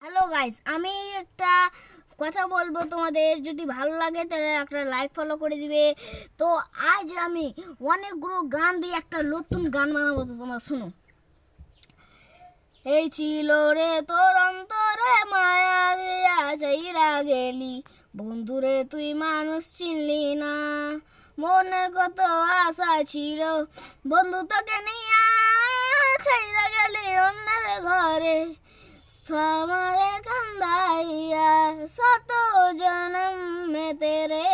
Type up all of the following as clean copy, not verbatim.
Hello guys, আমি একটা কথা বলবো, তোমাদের যদি ভালো লাগে তাহলে একটা লাইক ফলো করে দিবে। তো আজ আমি অনেকগুলো গান দিয়ে একটা নতুন গান বানাবো, তো তোমরা শুনো। এই ছিল রে তোর অন্তরে মায়া দিয়া চাইরা গেলি, বন্ধুরে তুই মানুষ চিনলি না। মনে কত আশা ছিল, বন্ধু তোকে নিয়া ছাইরা গেলি অন্যের ঘরে। हमारे कंधाइया सातो जन्म में तेरे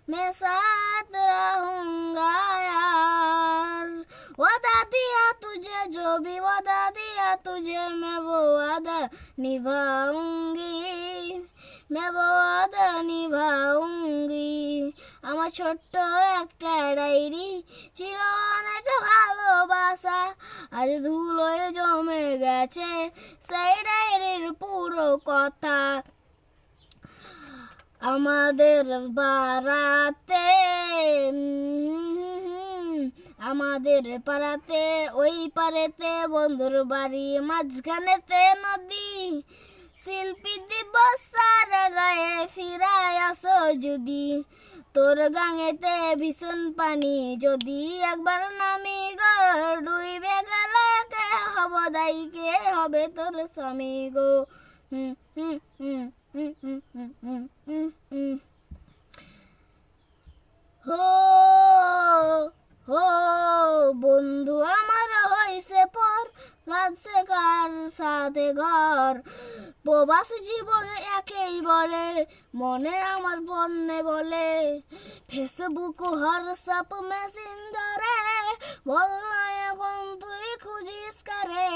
मैं साथ रहूंगा यार। वादा दिया तुझे, जो भी वादा दिया तुझे, मैं वो वादा निभाऊंगी, मैं वो वादा निभाऊंगी। আমার ছোট্ট একটা ডায়েরি ছিল অনেক ভালোবাসা, আজ ধুলোয় জমে গেছে সেই ডায়েরির পুরো কথা। আমাদের বারাতে আমাদের পাড়াতে ওই পারেতে বন্ধুর বাড়ি মাঝখানেতে নদী। শিল্পী দিবস গায়ে ফিরায় আসো যদি, তোর গাঙেতে ভীষণ পানি যদি একবার নামি গো, ডুইবে গেলে কে হব দায়ী, কে হবে তোর স্বামী গো। হো হো বন্ধু আমার হইছে পর, কাঁদছে কার সাথে ঘর। প্রবাস জীবন একেই বলে, মনে আমার বন্যে বলে। ফেসবুক হোয়াটসঅ্যাপ মেসেঞ্জারে বল না এখন তুই খুঁজিস কারে।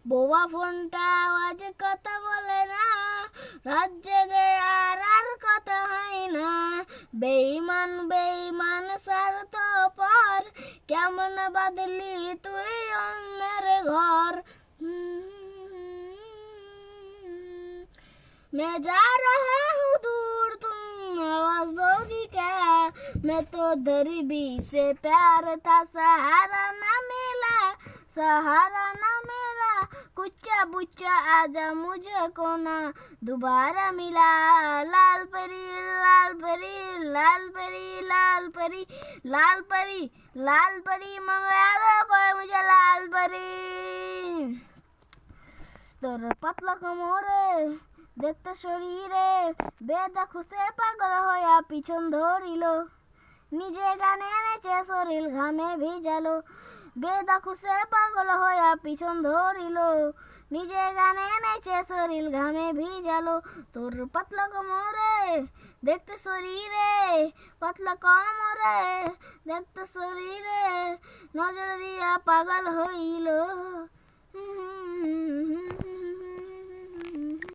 বোবা ফোনটা আজ কথা বলে না, রাত জেগে আর কথা হয় না। বেঈমান বেঈমান স্বার্থপর, কেমন বাদলি তুই অন্যের ঘর। मैं जा रहा हूँ दूर, तुम आवाज दोगी क्या? मैं तो दरबी से प्यार था, सहारा ना मिला, सहारा ना मिला। कुच्चा बुच्चा आजा मुझको ना दोबारा मिला। लाल परी लाल परी लाल परी लाल परी लाल परी लाल परी मंगा दो कोई मुझे लाल परी। তোর পাতলা কোমরে দেখতে শরীরে বেদখুশে পাগল হইয়া পিছন ধরিল, নিজে গানে নেচে শরীর ঘামে ভিজালো। বেদখুশে পাগল হইয়া পিছন ধরিল, নিজে গানে নেচে শরীর ঘামে ভিজালো। তোর পাতলা কোমরে দেখতে শরীরে, পাতলা কোমরে দেখতে শরীরে, নজর দিয়া পাগল হইল।